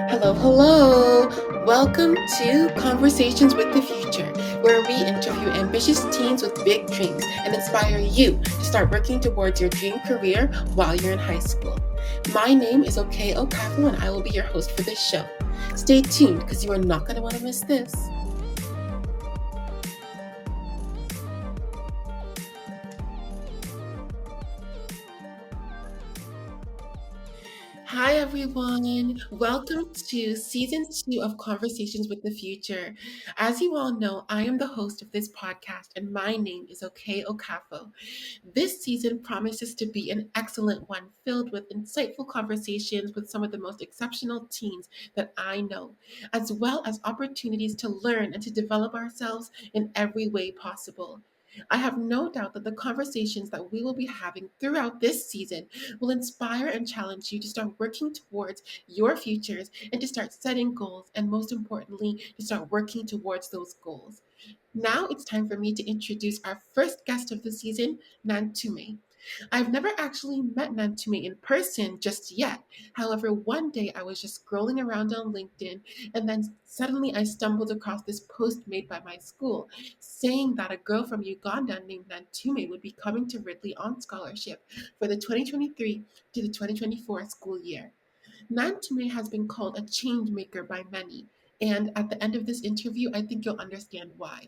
Hello, hello. Welcome to Conversations with the Future, where we interview ambitious teens with big dreams and inspire you to start working towards your dream career while you're in high school. My name is Okey, and I will be your host for this show. Stay tuned because you are not going to want to miss this. Hi, everyone. Welcome to season 2 of Conversations with the Future. As you all know, I am the host of this podcast, and my name is Okey Okafo. This season promises to be an excellent one, filled with insightful conversations with some of the most exceptional teens that I know, as well as opportunities to learn and to develop ourselves in every way possible. I have no doubt that the conversations that we will be having throughout this season will inspire and challenge you to start working towards your futures and to start setting goals, and most importantly, to start working towards those goals. Now it's time for me to introduce our first guest of the season, Nantume. I've never actually met Nantume in person just yet. However, one day I was just scrolling around on LinkedIn, and then suddenly I stumbled across this post made by my school saying that a girl from Uganda named Nantume would be coming to Ridley on scholarship for the 2023 to the 2024 school year. Nantume has been called a changemaker by many, and at the end of this interview, I think you'll understand why.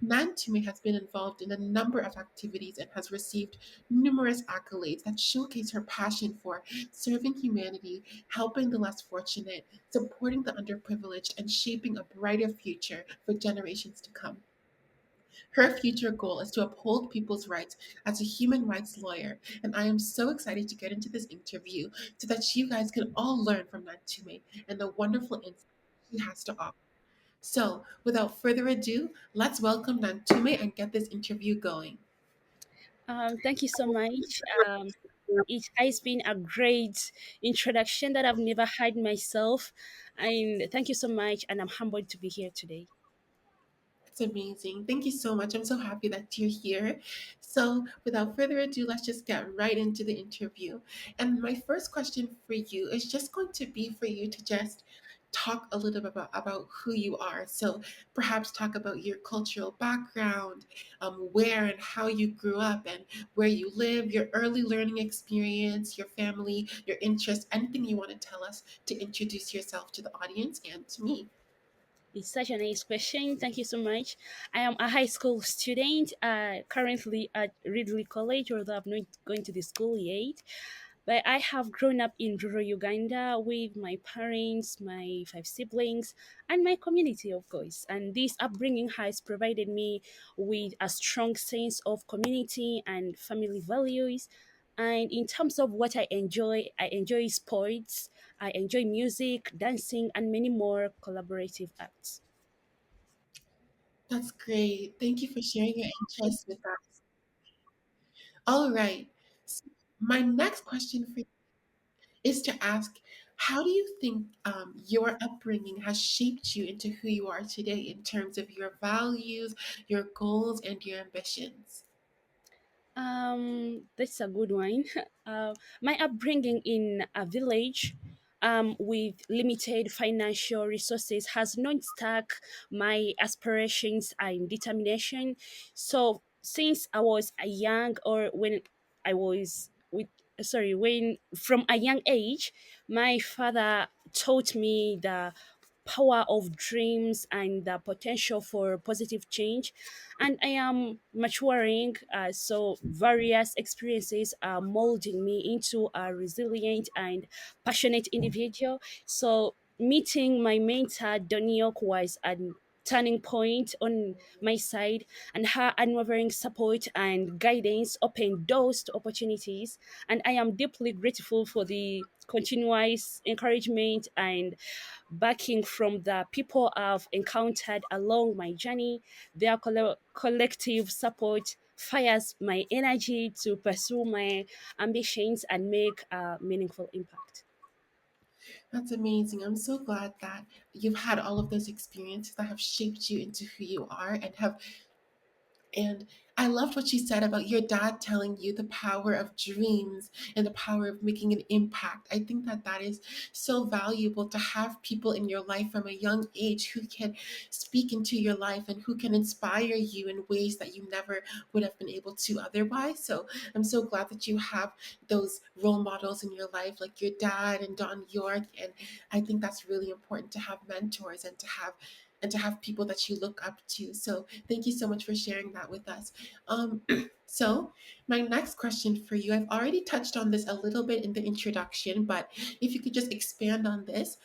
Nantume has been involved in a number of activities and has received numerous accolades that showcase her passion for serving humanity, helping the less fortunate, supporting the underprivileged, and shaping a brighter future for generations to come. Her future goal is to uphold people's rights as a human rights lawyer, and I am so excited to get into this interview so that you guys can all learn from Nantume and the wonderful insights she has to offer. So, without further ado, let's welcome Nantume and get this interview going. Thank you so much. It has been a great introduction that I've never had myself. And thank you so much. And I'm humbled to be here today. It's amazing. Thank you so much. I'm so happy that you're here. So, without further ado, let's just get right into the interview. And my first question for you is just going to be for you to just talk a little bit about who you are. So, perhaps talk about your cultural background, where and how you grew up, and where you live, your early learning experience, your family, your interests, anything you want to tell us to introduce yourself to the audience and to me. It's such a nice question. Thank you so much. I am a high school student, currently at Ridley College, although I'm not going to the school yet. But I have grown up in rural Uganda with my parents, my five siblings, and my community, of course. And this upbringing has provided me with a strong sense of community and family values. And in terms of what I enjoy sports, I enjoy music, dancing, and many more collaborative acts. That's great. Thank you for sharing your interest with us. All right. So my next question for you is to ask, how do you think your upbringing has shaped you into who you are today in terms of your values, your goals, and your ambitions? That's a good one. My upbringing in a village with limited financial resources has not stuck my aspirations and determination. So since I was a young, or when I was with when from a young age, my father taught me the power of dreams and the potential for positive change, and I am maturing. So various experiences are molding me into a resilient and passionate individual. So meeting my mentor Doniok was an turning point on my side, and her unwavering support and guidance opened doors to opportunities, and I am deeply grateful for the continuous encouragement and backing from the people I've encountered along my journey. Their collective support fires my energy to pursue my ambitions and make a meaningful impact. That's amazing. I'm so glad that you've had all of those experiences that have shaped you into who you are and have and I loved what you said about your dad telling you the power of dreams and the power of making an impact. I think that that is so valuable to have people in your life from a young age who can speak into your life and who can inspire you in ways that you never would have been able to otherwise. So I'm so glad that you have those role models in your life, like your dad and Don York. And I think that's really important to have mentors and to have people that you look up to. So thank you so much for sharing that with us. Um, so my next question for you, I've already touched on this a little bit in the introduction, but if you could just expand on this,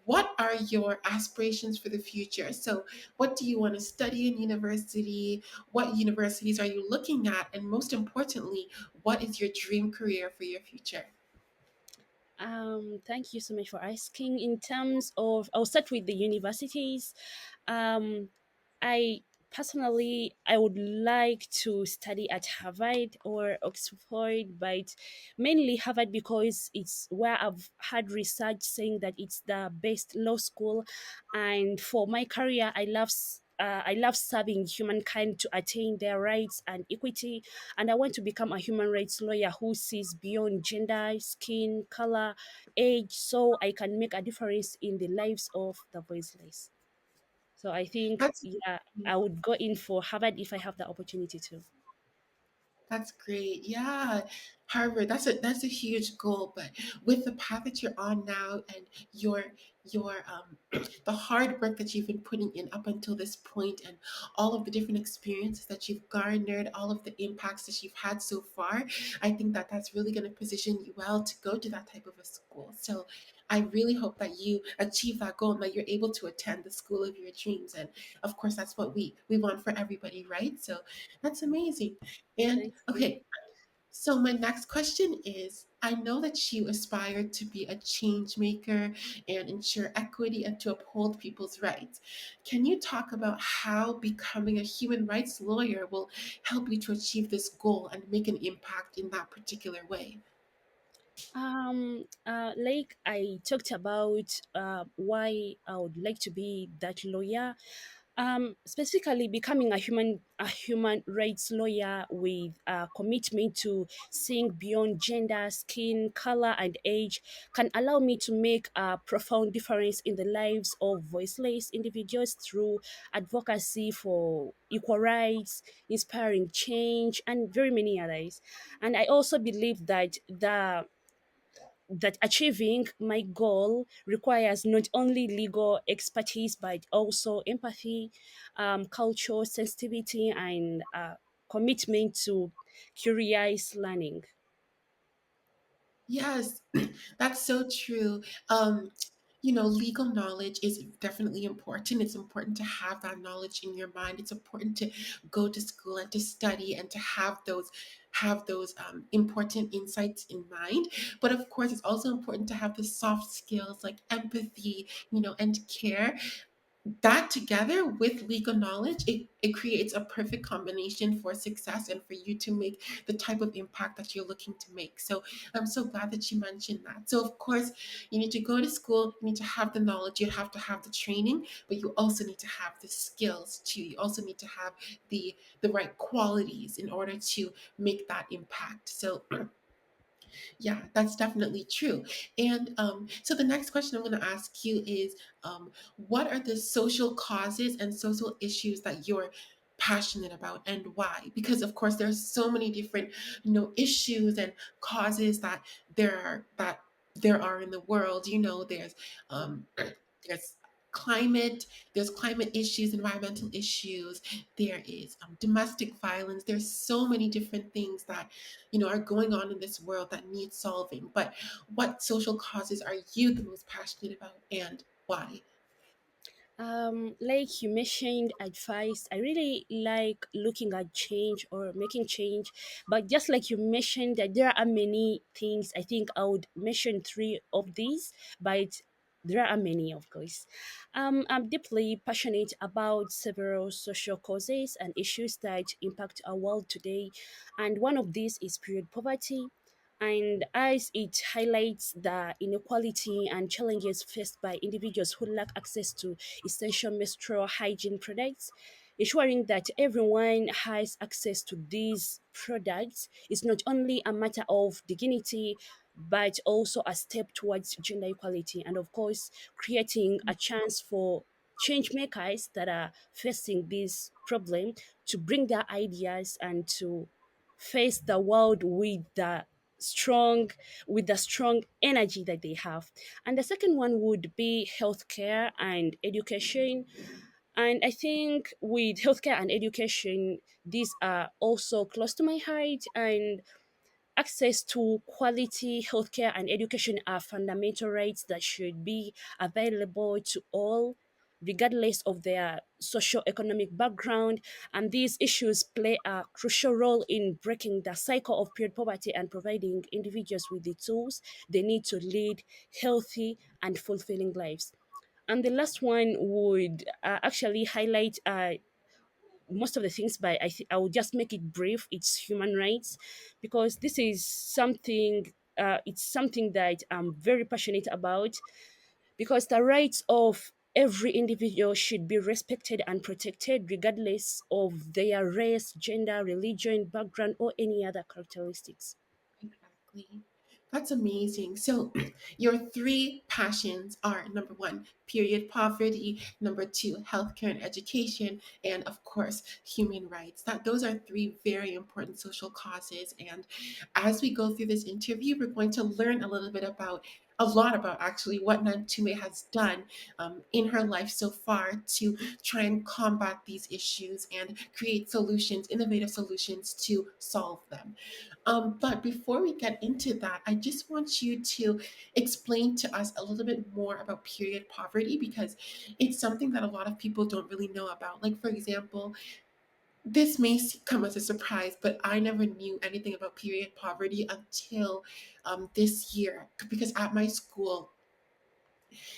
what are your aspirations for the future? So, what do you want to study in university? What universities are you looking at? And most importantly, what is your dream career for your future? Thank you so much for asking. In terms of, I'll start with the universities. Um, I personally, I would like to study at Harvard or Oxford, but mainly Harvard because it's where I've had research saying that it's the best law school, and for my career, I love serving humankind to attain their rights and equity, and I want to become a human rights lawyer who sees beyond gender, skin color, age, so I can make a difference in the lives of the voiceless. So I think, That's yeah, I would go in for Harvard if I have the opportunity to. That's great. Yeah. Harvard, that's a huge goal, but with the path that you're on now and your the hard work that you've been putting in up until this point and all of the different experiences that you've garnered, all of the impacts that you've had so far, I think that that's really going to position you well to go to that type of a school. So I really hope that you achieve that goal and that you're able to attend the school of your dreams. And of course, that's what we want for everybody, right? So that's amazing. And Thank you. okay, so my next question is I know that you aspire to be a change maker and ensure equity and to uphold people's rights. Can you talk about how becoming a human rights lawyer will help you to achieve this goal and make an impact in that particular way? Like I talked about why I would like to be that lawyer. Specifically, becoming a human rights lawyer with a commitment to seeing beyond gender, skin, color, and age can allow me to make a profound difference in the lives of voiceless individuals through advocacy for equal rights, inspiring change, and very many others. And I also believe that achieving my goal requires not only legal expertise but also empathy, cultural sensitivity, and commitment to curious learning. Yes, that's so true. Legal knowledge is definitely important. It's important to have that knowledge in your mind. It's important to go to school and to study and to have those important insights in mind. But of course, it's also important to have the soft skills like empathy, and care that together with legal knowledge, it creates a perfect combination for success and for you to make the type of impact that you're looking to make. So I'm so glad that you mentioned that. So of course, you need to go to school, you need to have the knowledge, you have to have the training, but you also need to have the skills too. You also need to have the right qualities in order to make that impact. So yeah, that's definitely true. And so the next question I'm going to ask you is what are the social causes and social issues that you're passionate about and why? Because of course there's so many different issues and causes that there are in the world. Um, there's climate there's climate issues, environmental issues, there is domestic violence. There's so many different things that are going on in this world that need solving. But what social causes are you the most passionate about and why? Like you mentioned advice, I really like looking at change or making change. But just like you mentioned that there are many things, I think I would mention three of these, but there are many, of course. I'm deeply passionate about several social causes and issues that impact our world today. And one of these is period poverty, and as it highlights the inequality and challenges faced by individuals who lack access to essential menstrual hygiene products. Ensuring that everyone has access to these products is not only a matter of dignity, but also a step towards gender equality. And of course, creating a chance for change makers that are facing this problem to bring their ideas and to face the world strong with the strong energy that they have. And the second one would be healthcare and education. And I think with healthcare and education, these are also close to my heart. And access to quality healthcare and education are fundamental rights that should be available to all, regardless of their socio-economic background. And these issues play a crucial role in breaking the cycle of period poverty and providing individuals with the tools they need to lead healthy and fulfilling lives. And the last one would actually highlight most of the things, but I will just make it brief. It's human rights, because this is something. It's something that I'm very passionate about, because the rights of every individual should be respected and protected, regardless of their race, gender, religion, background, or any other characteristics. Exactly. That's amazing. So, your three passions are number one, period poverty, number two, healthcare and education, and of course, human rights. That those are three very important social causes. And as we go through this interview, we're going to learn a lot about actually what Nantume has done in her life so far to try and combat these issues and create solutions, innovative solutions to solve them. But before we get into that, I just want you to explain to us a little bit more about period poverty because it's something that a lot of people don't really know about. Like, for example, this may come as a surprise, but I never knew anything about period poverty until this year because at my school,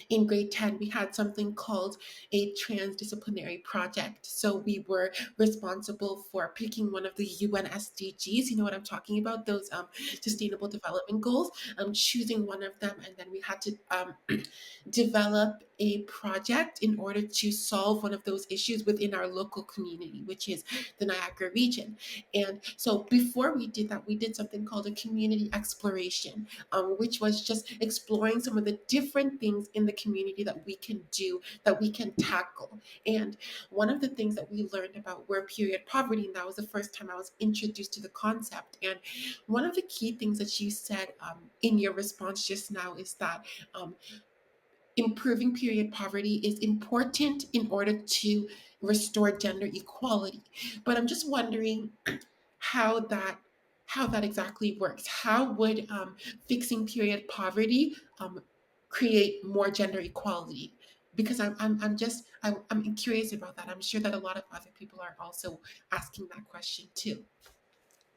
in grade 10, we had something called a transdisciplinary project. So we were responsible for picking one of the UN SDGs. You know what I'm talking about? Those sustainable development goals. Choosing one of them, and then we had to develop a project in order to solve one of those issues within our local community, which is the Niagara region. And so before we did that, we did something called a community exploration, which was just exploring some of the different things in the community that we can do, that we can tackle. And one of the things that we learned about were period poverty, and that was the first time I was introduced to the concept. And one of the key things that you said in your response just now is that um, improving period poverty is important in order to restore gender equality. But I'm just wondering how that how that exactly works. How would fixing period poverty create more gender equality? Because I'm curious about that. I'm sure that a lot of other people are also asking that question too.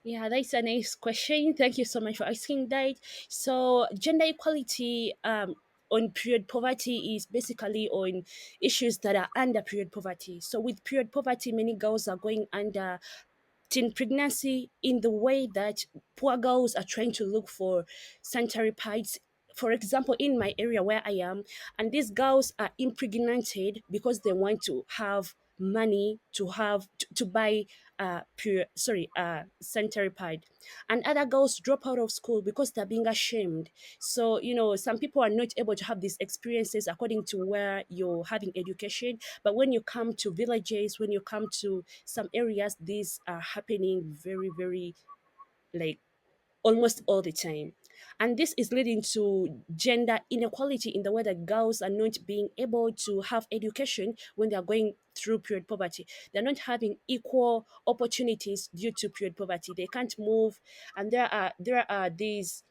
Yeah, that's a nice question. Thank you so much for asking that. So, gender equality on period poverty is basically on issues that are under period poverty. So, with period poverty, many girls are going under teen pregnancy in the way that poor girls are trying to look for sanitary pads. For example, in my area where I am, and these girls are impregnated because they want to have money to buy sanitary pad, and other girls drop out of school because they're being ashamed. So some people are not able to have these experiences according to where you're having education, but when you come to villages, when you come to some areas, these are happening very, very, like, almost all the time. And this is leading to gender inequality in the way that girls are not being able to have education when they are going through period poverty. They're not having equal opportunities due to period poverty. They can't move, and there are these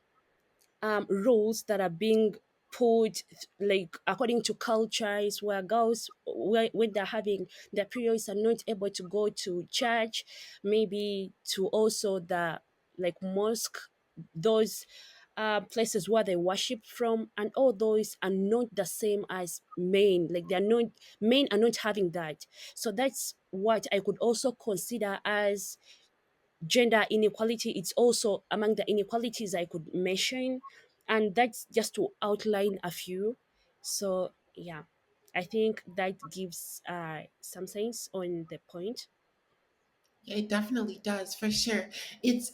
rules that are being put, like, according to cultures, where girls, when they're having their periods, are not able to go to church, maybe to also the, like, mosque, those places where they worship from, and all those are not the same as men. Like, they're not, men are not having that. So that's what I could also consider as gender inequality. It's also among the inequalities I could mention, and that's just to outline a few. So yeah. I think that gives some sense on the point. Yeah, it definitely does, for sure. It's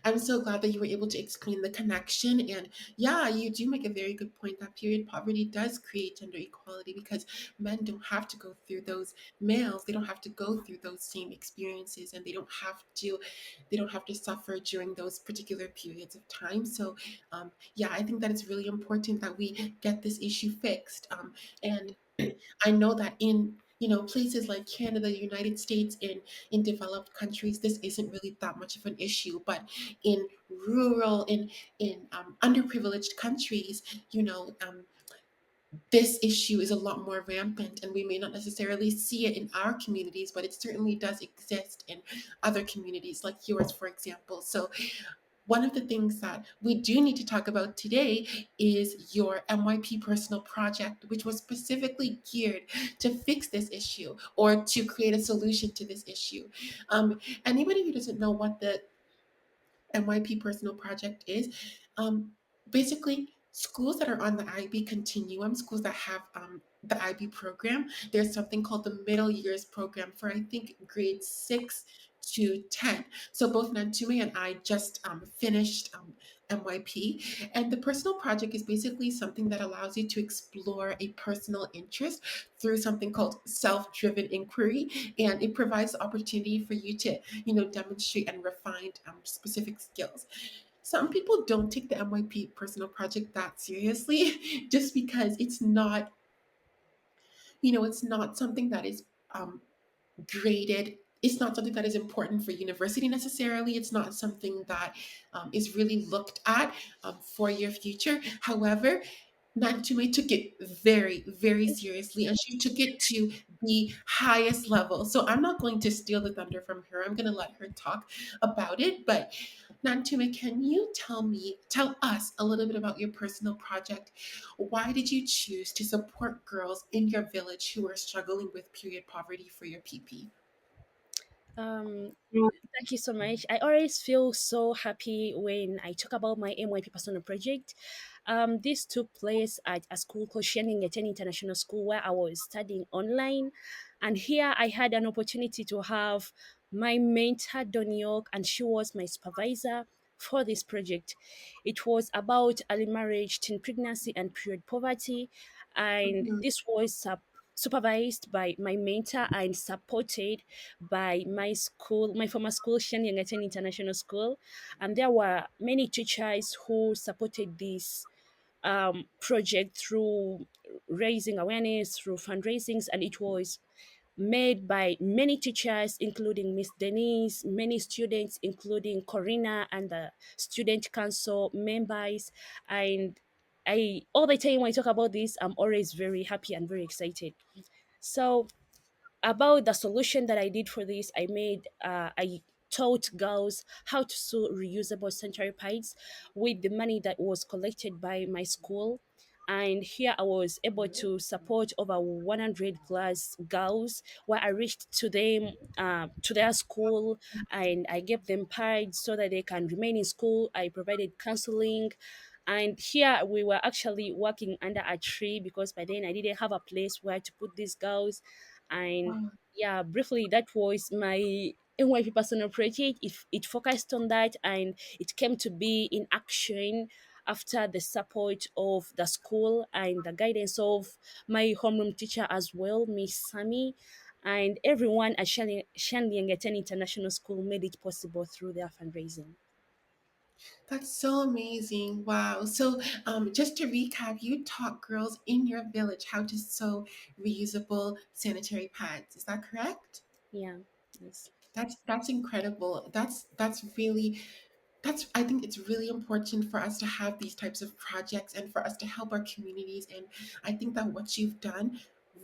I'm so glad that you were able to explain the connection. And yeah, you do make a very good point that period poverty does create gender equality because men don't have to go through those males, they don't have to go through those same experiences, and they don't have to suffer during those particular periods of time. So yeah, I think that it's really important that we get this issue fixed. And I know that in places like Canada, the United States, in developed countries, this isn't really that much of an issue. But in rural, in underprivileged countries, this issue is a lot more rampant, and we may not necessarily see it in our communities, but it certainly does exist in other communities like yours, for example. So one of the things that we do need to talk about today is your MYP personal project, which was specifically geared to fix this issue or to create a solution to this issue. Anybody who doesn't know what the MYP Personal Project is. Basically, schools that are on the IB continuum, schools that have the IB program, there's something called the middle years program for, I think, grades 6 to 10. So both Nantume and I just finished MYP. And the personal project is basically something that allows you to explore a personal interest through something called self-driven inquiry. And it provides the opportunity for you to demonstrate and refine specific skills. Some people don't take the MYP personal project that seriously just because it's not something that is um, graded. It's not something that is important for university necessarily. It's not something that is really looked at for your future. However, Nantume took it very, very seriously, and she took it to the highest level. So I'm not going to steal the thunder from her. I'm going to let her talk about it. But Nantume, can you tell us a little bit about your personal project? Why did you choose to support girls in your village who are struggling with period poverty for your PP? Um, Thank you so much. I always feel so happy when I talk about my MYP personal project. This took place at a school called Sheningeten International School where I was studying online. And here I had an opportunity to have my mentor, Don York, and she was my supervisor for this project. It was about early marriage, teen pregnancy, and period poverty. And Mhm. this was supervised by my mentor and supported by my school, my former school, Shenyangatan International School. And there were many teachers who supported this project through raising awareness, through fundraisings, and it was made by many teachers, including Miss Denise, many students, including Corina and the student council members. And I all the time when I talk about this, I'm always very happy and very excited. So about the solution that I did for this, I taught girls how to sew reusable sanitary pads with the money that was collected by my school. And here I was able to support over 100 class girls where I reached to them, to their school, and I gave them pads so that they can remain in school. I provided counseling. And here we were actually working under a tree because by then I didn't have a place where to put these girls. And Wow. yeah, briefly, that was my NYP personal project. It focused on that, and it came to be in action after the support of the school and the guidance of my homeroom teacher as well, Miss Sami. And everyone at Shanliangeten International School made it possible through their fundraising. That's so amazing. Wow. So, just to recap, you taught girls in your village how to sew reusable sanitary pads. Is that correct? Yeah. Yes. That's incredible. That's I think it's really important for us to have these types of projects and for us to help our communities. And I think that what you've done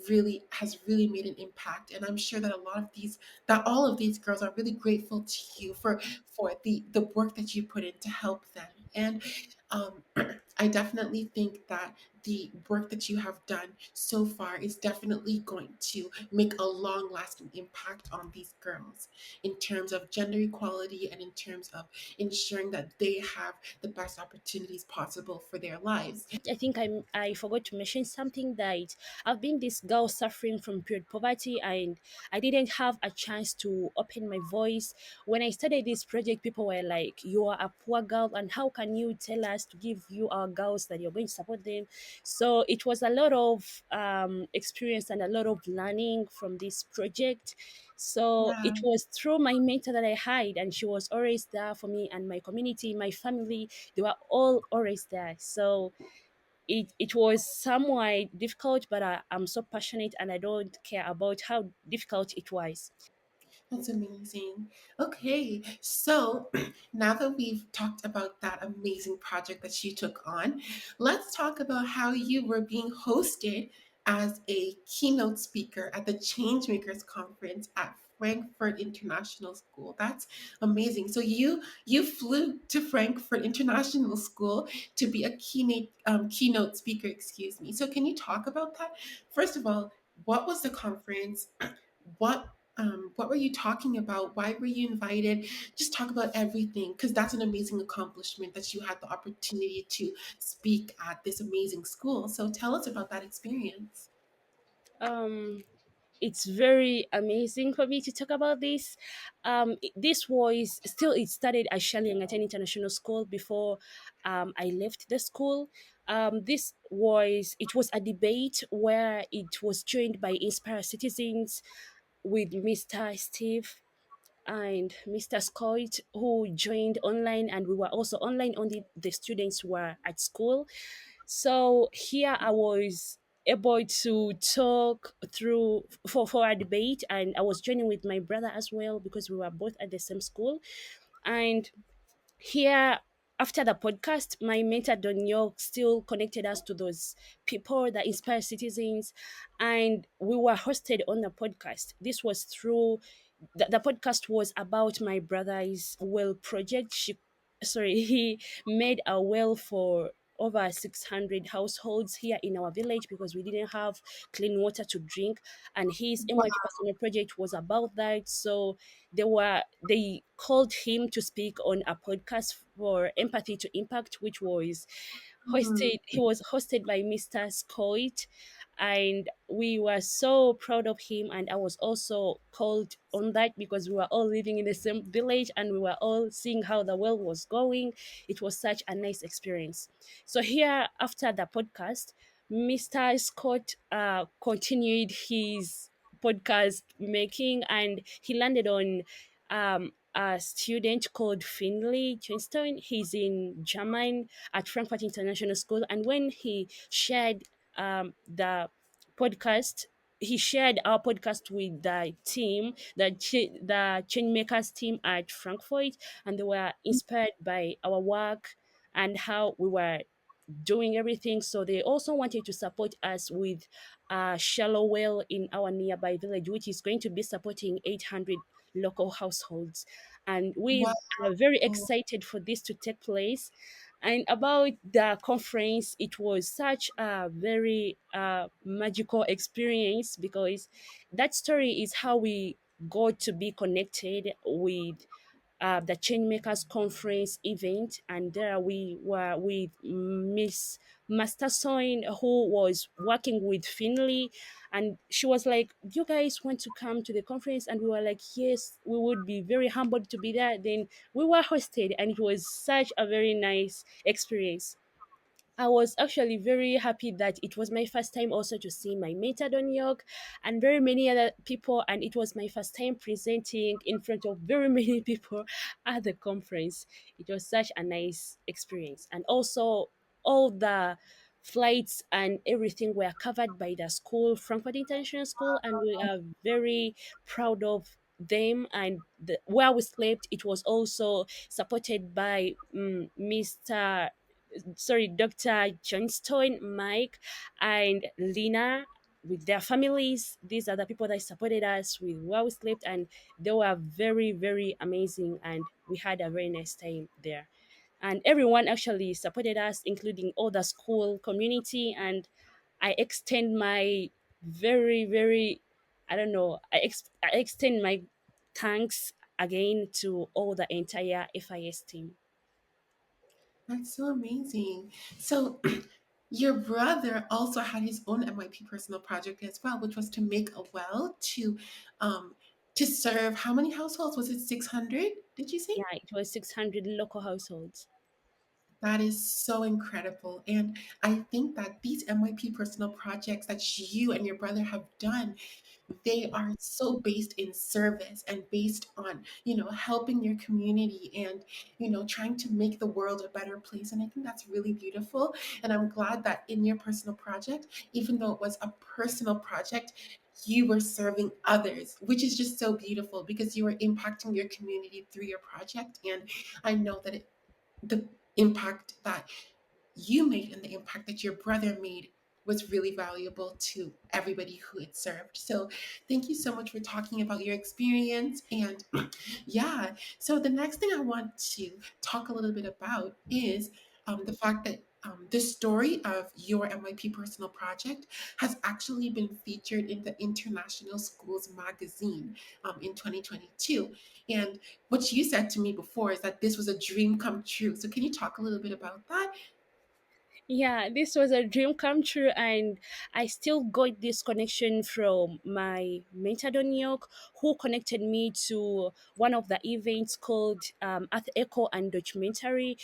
really has really made an impact. And I'm sure that all of these girls are really grateful to you for the work that you put in to help them. And I definitely think that the work that you have done so far is definitely going to make a long lasting impact on these girls in terms of gender equality and in terms of ensuring that they have the best opportunities possible for their lives. I think I forgot to mention something that I've been this girl suffering from period poverty, and I didn't have a chance to open my voice. When I started this project, people were like, "You are a poor girl, and how can you tell us to give you our girls that you're going to support them?" So it was a lot of experience and a lot of learning from this project. So Yeah, it was through my mentor that I had, and she was always there for me, and my community, my family, they were all always there. So it was somewhat difficult, but I'm so passionate and I don't care about how difficult it was. that's amazing. Okay, so now that we've talked about that amazing project that you took on, let's talk about how you were being hosted as a keynote speaker at the Changemakers conference at Frankfurt International School. That's amazing. So you flew to Frankfurt International School to be a keynote speaker. Excuse me. So can you talk about that? First of all, what was the conference? What were you talking about? Why were you invited? Just talk about everything because that's an amazing accomplishment that you had the opportunity to speak at this amazing school. So tell us about that experience. um it's very amazing for me to talk about this. This was still, it started at Shalyangaten International School before I left the school. It was a debate where it was joined by Inspire Citizens with Mr. Steve and Mr. Scott, who joined online, and we were also online, only the students were at school. So here I was able to talk through for a debate, and I was joining with my brother as well because we were both at the same school. And here, after the podcast, my mentor Don York still connected us to those people that inspire citizens, and we were hosted on the podcast. This was through the podcast was about my brother's well project. He made a well for over 600 households here in our village because we didn't have clean water to drink, and his Wow. MYP personal project was about that. So they called him to speak on a podcast for Empathy to Impact, which was Hmm. hosted by Mr. Scott, and we were so proud of him. And I was also called on that because we were all living in the same village and we were all seeing how the well was going. It was such a nice experience. So here, after the podcast, Mr. Scott continued his podcast making, and he landed on a student called Finley Johnstone. He's in German at Frankfurt International School, and when he shared the podcast, he shared our podcast with the team, the Changemakers team at Frankfurt, and they were inspired by our work and how we were doing everything. So they also wanted to support us with a shallow well in our nearby village, which is going to be supporting 800 local households. And we Wow. are very excited for this to take place. And about the conference, it was such a very magical experience because that story is how we got to be connected with the Changemakers Conference event, and there we were with Miss Mastersoin, who was working with Finley, and she was like, "Do you guys want to come to the conference?" And we were like, "Yes, we would be very humbled to be there." Then we were hosted, and it was such a very nice experience. I was actually very happy that it was my first time also to see my mentor Don York and very many other people, and it was my first time presenting in front of very many people at the conference. It was such a nice experience, and also all the flights and everything were covered by the school, Frankfurt International School, and we are very proud of them. And where we slept, it was also supported by Dr. Johnstone, Mike, and Lina with their families. These are the people that supported us with where we slept, and they were very, very amazing. And we had a very nice time there. and everyone actually supported us, including all the school community. And I extend my very, very, I don't know, I extend my thanks again to all the entire FIS team. That's so amazing. So, your brother also had his own MYP personal project as well, which was to make a well um, to serve how many households? Was it 600? Did you say? Yeah, it was 600 local households. That is so incredible. And I think that these MYP personal projects that you and your brother have done, they are so based in service and based on, helping your community and, trying to make the world a better place. And I think that's really beautiful. And I'm glad that in your personal project, even though it was a personal project, you were serving others, which is just so beautiful because you were impacting your community through your project. And I know that the impact that you made and the impact that your brother made was really valuable to everybody who it served. So, thank you so much for talking about your experience. And yeah, so the next thing I want to talk a little bit about is the fact that the story of your MYP personal project has actually been featured in the International Schools magazine in 2022. And what you said to me before is that this was a dream come true. So, can you talk a little bit about that? Yeah, this was a dream come true, and I still got this connection from my mentor in New York, who connected me to one of the events called Earth Echo and Documentary,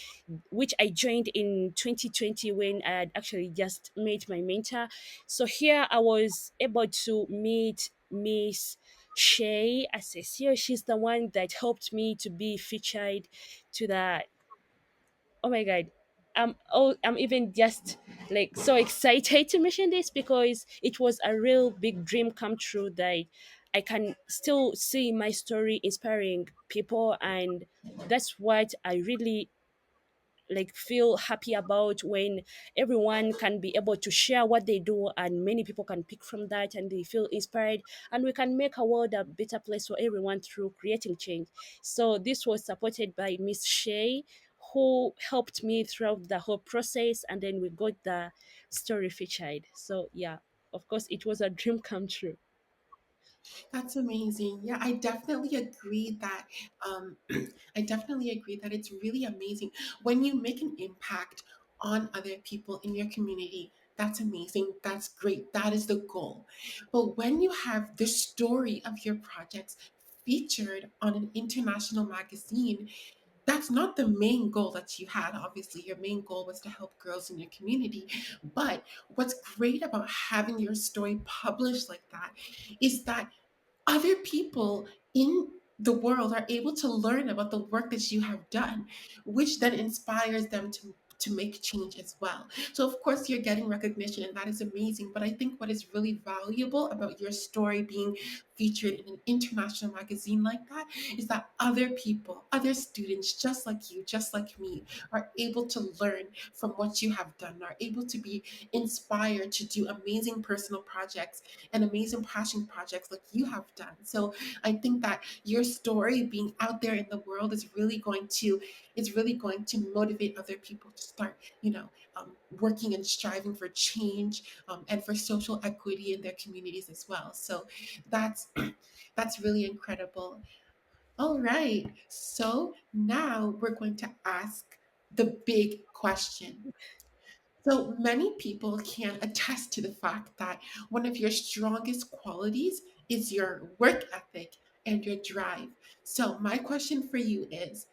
which I joined in 2020 when I had actually just met my mentor. So here I was able to meet Miss Shay Asesio. She's the one that helped me to be featured to the, oh my god, I'm even just like so excited to mention this because it was a real big dream come true that I can still see my story inspiring people. And that's what I really like feel happy about, when everyone can be able to share what they do and many people can pick from that and they feel inspired, and we can make a world a better place for everyone through creating change. So this was supported by Miss Shay, who helped me throughout the whole process, and then we got the story featured. So yeah, of course it was a dream come true. That's amazing. Yeah, I definitely agree that I definitely agree that it's really amazing when you make an impact on other people in your community. That's amazing. That's great. That is the goal. But when you have the story of your projects featured on an international magazine, that's not the main goal that you had. Obviously, your main goal was to help girls in your community. But what's great about having your story published like that is that other people in the world are able to learn about the work that you have done, which then inspires them to make change as well. So of course you're getting recognition and that is amazing. But I think what is really valuable about your story being featured in an international magazine like that is that other people, other students just like you, just like me, are able to learn from what you have done, are able to be inspired to do amazing personal projects and amazing passion projects like you have done. So I think that your story being out there in the world is really going to motivate other people to start, working and striving for change and for social equity in their communities as well. So that's that's really incredible. All right. So now we're going to ask the big question. So many people can attest to the fact that one of your strongest qualities is your work ethic and your drive. So, my question for you is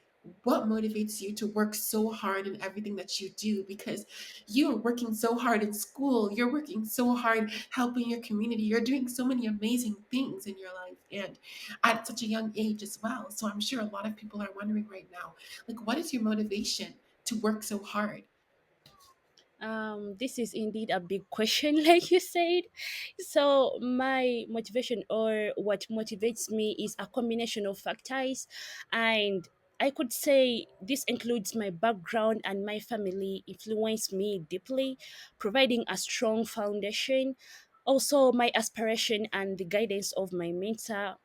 what motivates you to work so hard in everything that you do? Because you are working so hard in school, you're working so hard helping your community, you're doing so many amazing things in your life and at such a young age as well. So, I'm sure a lot of people are wondering right now, like, what is your motivation to work so hard? This is indeed a big question, like you said. So, my motivation, or what motivates me, is a combination of factors. And I could say this includes my background and my family influence me deeply, providing a strong foundation. Also, my aspiration and the guidance of my mentor,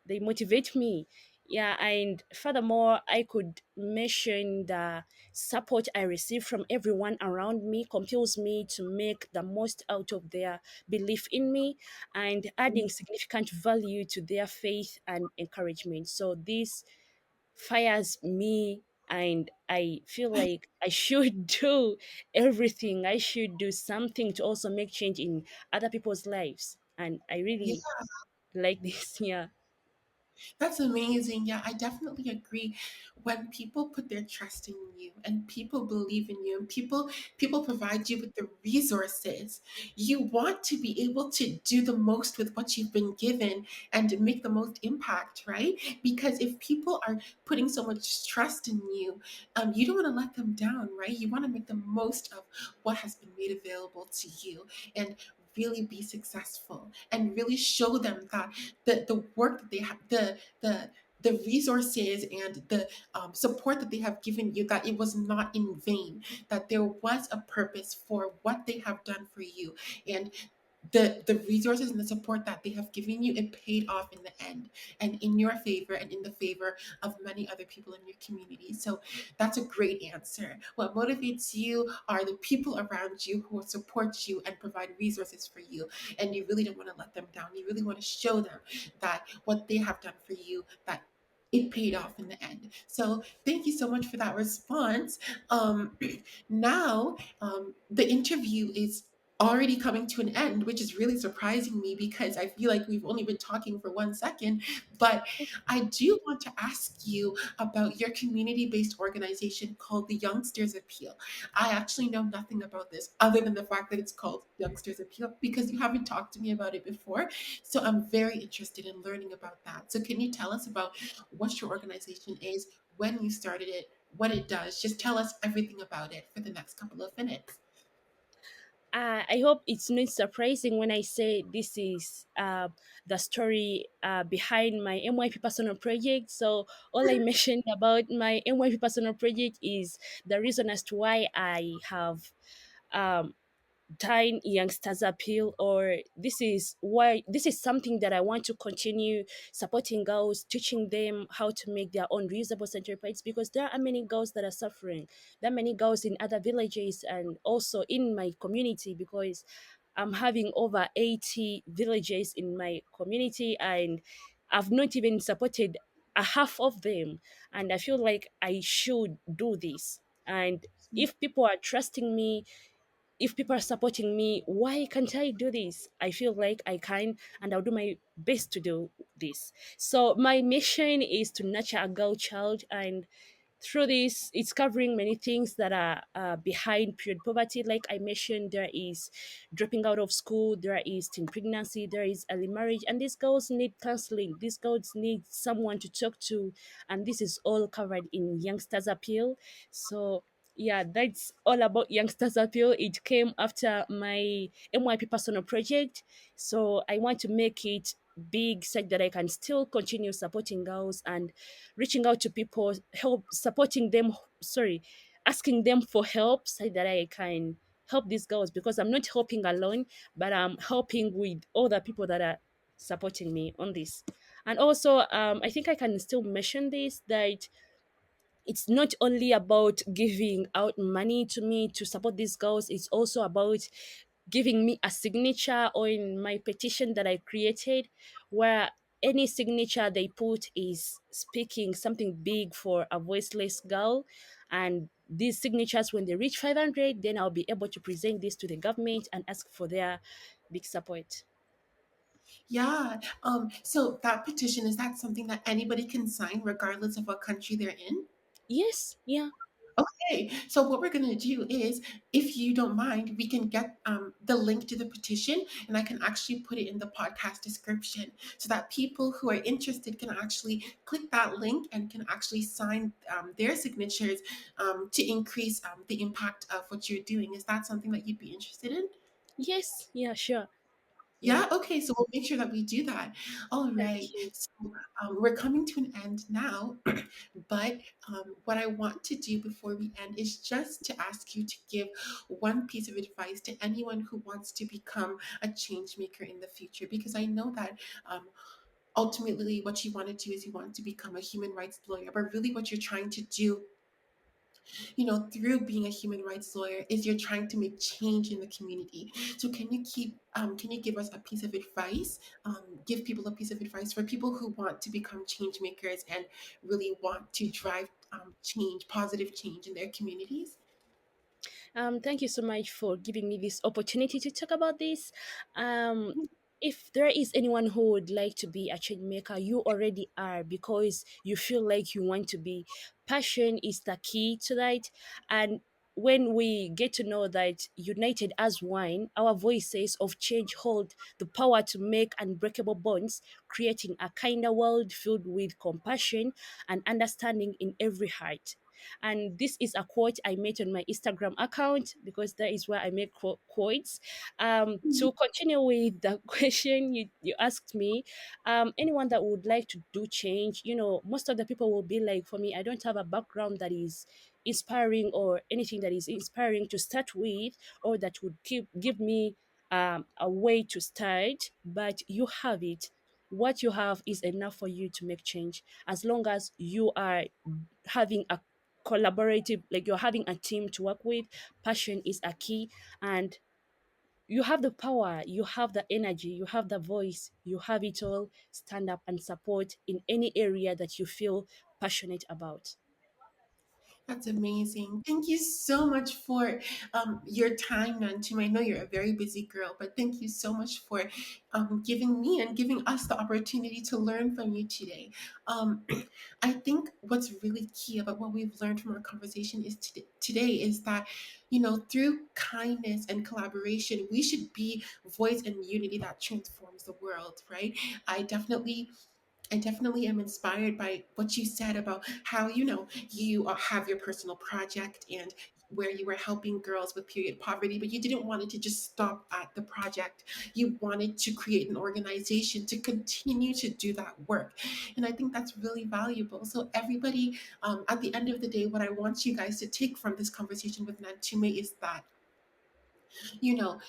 they motivate me. Yeah, and furthermore, I could mention the support I receive from everyone around me compels me to make the most out of their belief in me and adding significant value to their faith and encouragement. So this fires me, and I feel like I should do everything. I should do something to also make change in other people's lives. And I Yeah. really like this. Yeah. That's amazing. Yeah, I definitely agree. When people put their trust in you and people believe in you and people provide you with the resources, you want to be able to do the most with what you've been given and make the most impact, right? Because if people are putting so much trust in you, you don't want to let them down, right? You want to make the most of what has been made available to you and really be successful and really show them that the work that they have, the resources and the support that they have given you, that it was not in vain, that there was a purpose for what they have done for you, and the resources and the support that they have given you, it paid off in the end and in your favor and in the favor of many other people in your community. So that's a great answer. What motivates you are the people around you who will support you and provide resources for you, and you really don't want to let them down. You really want to show them that what they have done for you, that it paid off in the end. So thank you so much for that response. Um, now the interview is already coming to an end, which is really surprising me because I feel like we've only been talking for 1 second. But I do want to ask you about your community based organization called the Youngsters Appeal. I actually know nothing about this other than the fact that it's called Youngsters Appeal because you haven't talked to me about it before. So I'm very interested in learning about that. So can you tell us about what your organization is, when you started it, what it does? Just tell us everything about it for the next couple of minutes. I hope it's not surprising when I say this is the story behind my MYP personal project. So all I mentioned about my MYP personal project is the reason as to why I have um, Tying youngsters appeal, or this is something that I want to continue supporting girls, teaching them how to make their own reusable sanitary pads, because there are many girls that are suffering. There are many girls in other villages and also in my community, because I'm having over 80 villages in my community and I've not even supported a half of them, and I feel like I should do this. And if people are trusting me, if people are supporting me, why can't I do this? I feel like I can, and I'll do my best to do this. So my mission is to nurture a girl child, and through this, it's covering many things that are behind period poverty. Like I mentioned, there is dropping out of school, there is teen pregnancy, there is early marriage, and these girls need counseling. These girls need someone to talk to, and this is all covered in Youngsters Appeal. So yeah, that's all about Youngsters Appeal. It came after my MYP personal project, so I want to make it big such that I can still continue supporting girls and reaching out to people, help supporting them, sorry, asking them for help so that I can help these girls, because I'm not helping alone, but I'm helping with other people that are supporting me on this. And also, I think I can still mention this, that it's not only about giving out money to me to support these girls, it's also about giving me a signature on my petition that I created, where any signature they put is speaking something big for a voiceless girl. And these signatures, when they reach 500, then I'll be able to present this to the government and ask for their big support. Yeah. So that petition, is that something that anybody can sign regardless of what country they're in? Yes, yeah. Okay, so what we're going to do is, if you don't mind, we can get the link to the petition and I can actually put it in the podcast description so that people who are interested can actually click that link and can actually sign their signatures to increase the impact of what you're doing. Is that something that you'd be interested in? Yes, yeah, sure. Yeah. Yeah, okay, so we'll make sure that we do that. All Thank right, you. so we're coming to an end now, but what I want to do before we end is just to ask you to give one piece of advice to anyone who wants to become a change maker in the future, because I know that ultimately what you want to do is you want to become a human rights lawyer, but really what you're trying to do, through being a human rights lawyer is you're trying to make change in the community. So can you give us a piece of advice, give people a piece of advice for people who want to become change makers and really want to drive change, positive change in their communities? Thank you so much for giving me this opportunity to talk about this. Um, if there is anyone who would like to be a change maker, you already are because you feel like you want to be. Passion is the key to that. And when we get to know that united as one, our voices of change hold the power to make unbreakable bonds, creating a kinder world filled with compassion and understanding in every heart. And this is a quote I made on my Instagram account because that is where I make quotes. To continue with the question you asked me, anyone that would like to do change, most of the people will be like, for me, I don't have a background that is inspiring or anything that is inspiring to start with, or that would give me a way to start, but you have it. What you have is enough for you to make change, as long as you are having a collaborative, like you're having a team to work with. Passion is a key, and you have the power, you have the energy, you have the voice, you have it all. Stand up and support in any area that you feel passionate about. That's amazing. Thank you so much for your time, Nantume. I know you're a very busy girl, but thank you so much for giving me and giving us the opportunity to learn from you today. Um, I think what's really key about what we've learned from our conversation is today is that, through kindness and collaboration, we should be voice and unity that transforms the world, right? I definitely I definitely am inspired by what you said about how, you have your personal project and where you were helping girls with period poverty, but you didn't want it to just stop at the project. You wanted to create an organization to continue to do that work. And I think that's really valuable. So, everybody, at the end of the day, what I want you guys to take from this conversation with Nantume is that, you know,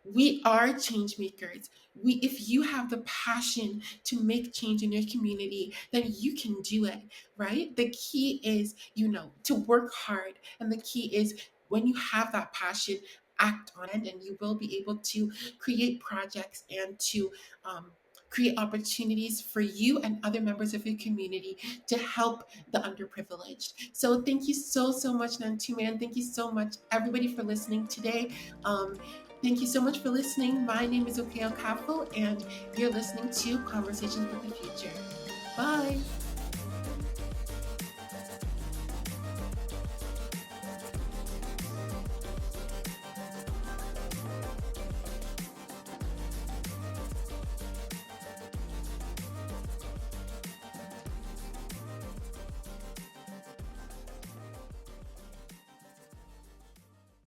we are change makers. If you have the passion to make change in your community, then you can do it, right? The key is, to work hard. And the key is when you have that passion, act on it, and you will be able to create projects and to create opportunities for you and other members of your community to help the underprivileged. So thank you so, so much, Nantume, and thank you so much, everybody, for listening today. Um, Thank you so much for listening. My name is Okey, and you're listening to Conversations with the Future. Bye.